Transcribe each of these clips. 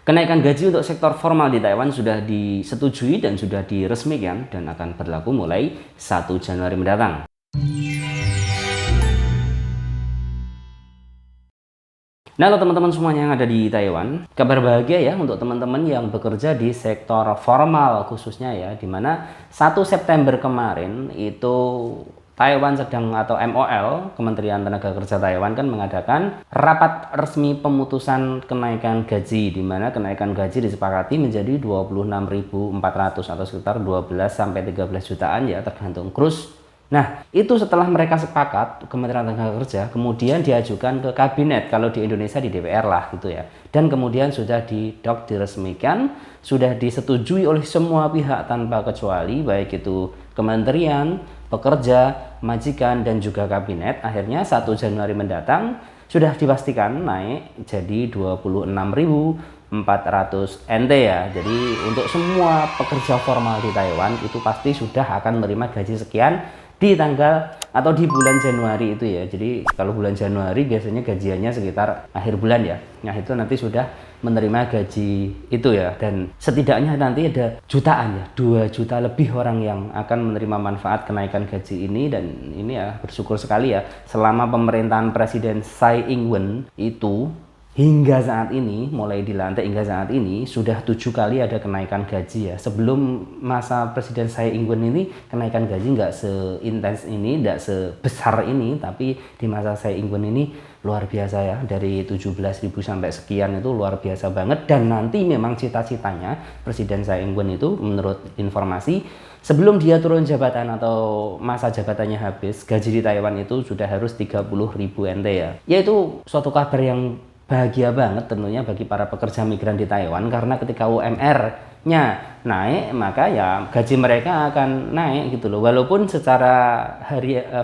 Kenaikan gaji untuk sektor formal di Taiwan sudah disetujui dan sudah diresmikan dan akan berlaku mulai 1 Januari mendatang. Nah, halo teman-teman semuanya yang ada di Taiwan, kabar bahagia ya untuk teman-teman yang bekerja di sektor formal khususnya ya, dimana 1 September kemarin itu Taiwan sedang atau MOL, Kementerian Tenaga Kerja Taiwan kan mengadakan rapat resmi pemutusan kenaikan gaji, di mana kenaikan gaji disepakati menjadi 26.400 atau sekitar 12 sampai 13 jutaan ya tergantung kurs. Nah, itu setelah mereka sepakat, Kementerian Tenaga Kerja kemudian diajukan ke kabinet, kalau di Indonesia di DPR lah gitu ya. Dan kemudian sudah diresmikan, sudah disetujui oleh semua pihak tanpa kecuali, baik itu kementerian, pekerja, majikan, dan juga kabinet. Akhirnya 1 Januari mendatang sudah dipastikan naik jadi 26.400 NT ya. Jadi untuk semua pekerja formal di Taiwan itu pasti sudah akan menerima gaji sekian di tanggal atau di bulan Januari itu ya. Jadi kalau bulan Januari biasanya gajiannya sekitar akhir bulan ya. Nah, itu nanti sudah menerima gaji itu ya, dan setidaknya nanti ada jutaan ya, 2 juta lebih orang yang akan menerima manfaat kenaikan gaji ini. Dan ini ya bersyukur sekali ya, selama pemerintahan Presiden Tsai Ing-wen itu hingga saat ini, mulai dilantik hingga saat ini sudah 7 kali ada kenaikan gaji ya. Sebelum masa Presiden Tsai Ing-wen ini kenaikan gaji nggak seintens ini, nggak sebesar ini, tapi di masa Tsai Ing-wen ini luar biasa ya, dari 17.000 sampai sekian itu luar biasa banget. Dan nanti memang cita-citanya Presiden Tsai Ing-wen itu menurut informasi sebelum dia turun jabatan atau masa jabatannya habis, gaji di Taiwan itu sudah harus 30.000 NT ya. Yaitu suatu kabar yang bahagia banget tentunya bagi para pekerja migran di Taiwan, karena ketika UMR-nya naik maka ya gaji mereka akan naik gitu loh. Walaupun secara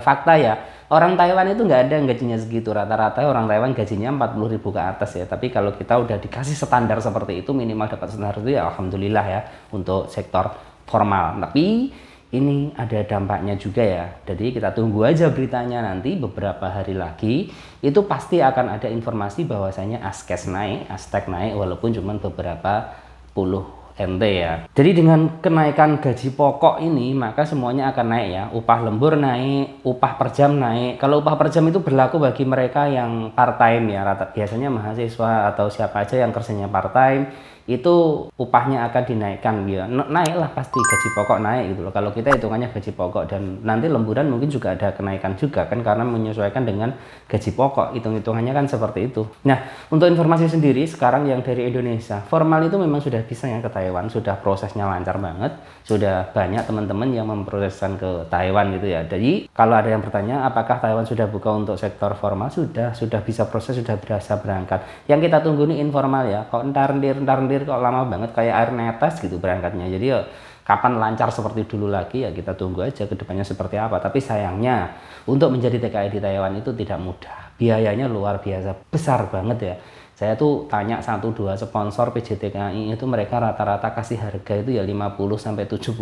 fakta ya orang Taiwan itu nggak ada yang gajinya segitu, rata-rata orang Taiwan gajinya 40.000 ke atas ya. Tapi kalau kita udah dikasih standar seperti itu, minimal dapat standar itu ya alhamdulillah ya untuk sektor formal. Tapi ini ada dampaknya juga ya, jadi kita tunggu aja beritanya nanti beberapa hari lagi. Itu pasti akan ada informasi bahwasanya Askes naik, Aztec naik, walaupun cuma beberapa puluh NT ya. Jadi dengan kenaikan gaji pokok ini maka semuanya akan naik ya. Upah lembur naik, upah per jam naik. Kalau upah per jam itu berlaku bagi mereka yang part time ya, biasanya mahasiswa atau siapa aja yang kerjanya part time, itu upahnya akan dinaikkan ya. Naiklah pasti, gaji pokok naik gitu loh. Kalau kita hitungannya gaji pokok, dan nanti lemburan mungkin juga ada kenaikan juga kan, karena menyesuaikan dengan gaji pokok, hitung-hitungannya kan seperti itu. Nah, untuk informasi sendiri sekarang yang dari Indonesia formal itu memang sudah bisa yang ke Taiwan, sudah prosesnya lancar banget, sudah banyak teman-teman yang memproseskan ke Taiwan gitu ya. Jadi kalau ada yang bertanya apakah Taiwan sudah buka untuk sektor formal, sudah bisa proses, sudah berasa berangkat. Yang kita tunggu ini informal ya, kok entar kok lama banget kayak air netes gitu berangkatnya. Jadi ya kapan lancar seperti dulu lagi ya, kita tunggu aja ke depannya seperti apa. Tapi sayangnya untuk menjadi TKI di Taiwan itu tidak mudah, biayanya luar biasa besar banget ya. Saya tuh tanya 1-2 sponsor PJTKI itu, mereka rata-rata kasih harga itu ya 50 sampai 75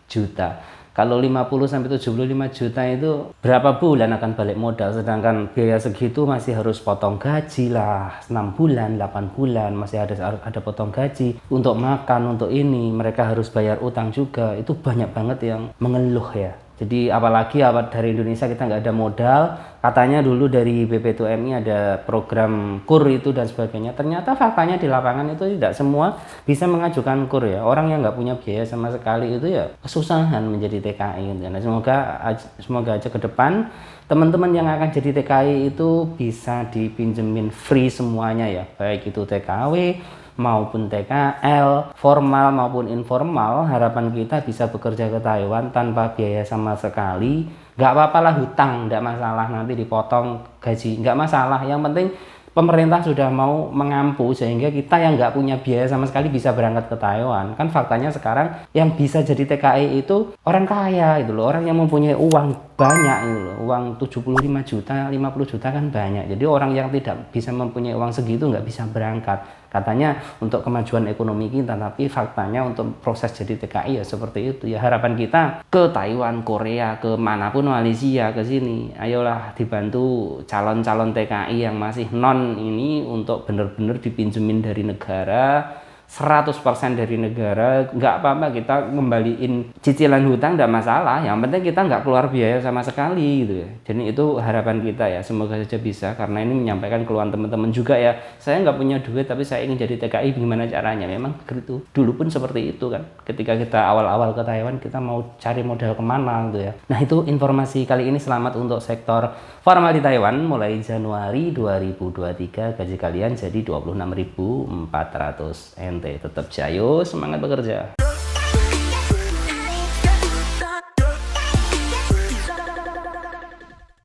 juta. Kalau 50 sampai 75 juta itu berapa bulan akan balik modal, sedangkan biaya segitu masih harus potong gaji lah, 6 bulan, 8 bulan masih ada potong gaji untuk makan, untuk ini mereka harus bayar utang juga. Itu banyak banget yang mengeluh ya. Jadi apalagi dari Indonesia kita nggak ada modal, katanya dulu dari BP2MI ada program KUR itu dan sebagainya. Ternyata faktanya di lapangan itu tidak semua bisa mengajukan KUR ya. Orang yang nggak punya biaya sama sekali itu ya kesusahan menjadi TKI. Nah, semoga aja ke depan teman-teman yang akan jadi TKI itu bisa dipinjemin free semuanya ya, baik itu TKW maupun TKL, formal maupun informal. Harapan kita bisa bekerja ke Taiwan tanpa biaya sama sekali. Nggak apa-apa lah hutang, nggak masalah, nanti dipotong gaji, nggak masalah. Yang penting pemerintah sudah mau mengampu sehingga kita yang nggak punya biaya sama sekali bisa berangkat ke Taiwan. Kan faktanya sekarang yang bisa jadi TKI itu orang kaya itu loh, orang yang mempunyai uang banyak itu loh. Uang 75 juta, 50 juta kan banyak. Jadi orang yang tidak bisa mempunyai uang segitu nggak bisa berangkat. katanya untuk kemajuan ekonomi kita, tapi faktanya untuk proses jadi TKI ya seperti itu ya. Harapan kita ke Taiwan, Korea, ke manapun, Malaysia, ke sini, ayolah dibantu calon-calon TKI yang masih non ini untuk benar-benar dipinjemin dari negara 100% dari negara, nggak apa-apa kita ngembaliin cicilan hutang, nggak masalah, yang penting kita nggak keluar biaya sama sekali gitu ya. Jadi itu harapan kita ya, semoga saja bisa, karena ini menyampaikan keluhan teman-teman juga ya, saya nggak punya duit tapi saya ingin jadi TKI, gimana caranya. Memang gitu, dulu pun seperti itu kan, ketika kita awal-awal ke Taiwan kita mau cari modal kemana gitu ya. Nah itu informasi kali ini. Selamat untuk sektor formal di Taiwan. Mulai Januari 2023 gaji kalian jadi 26.400 NT. Tetap jayo, semangat bekerja.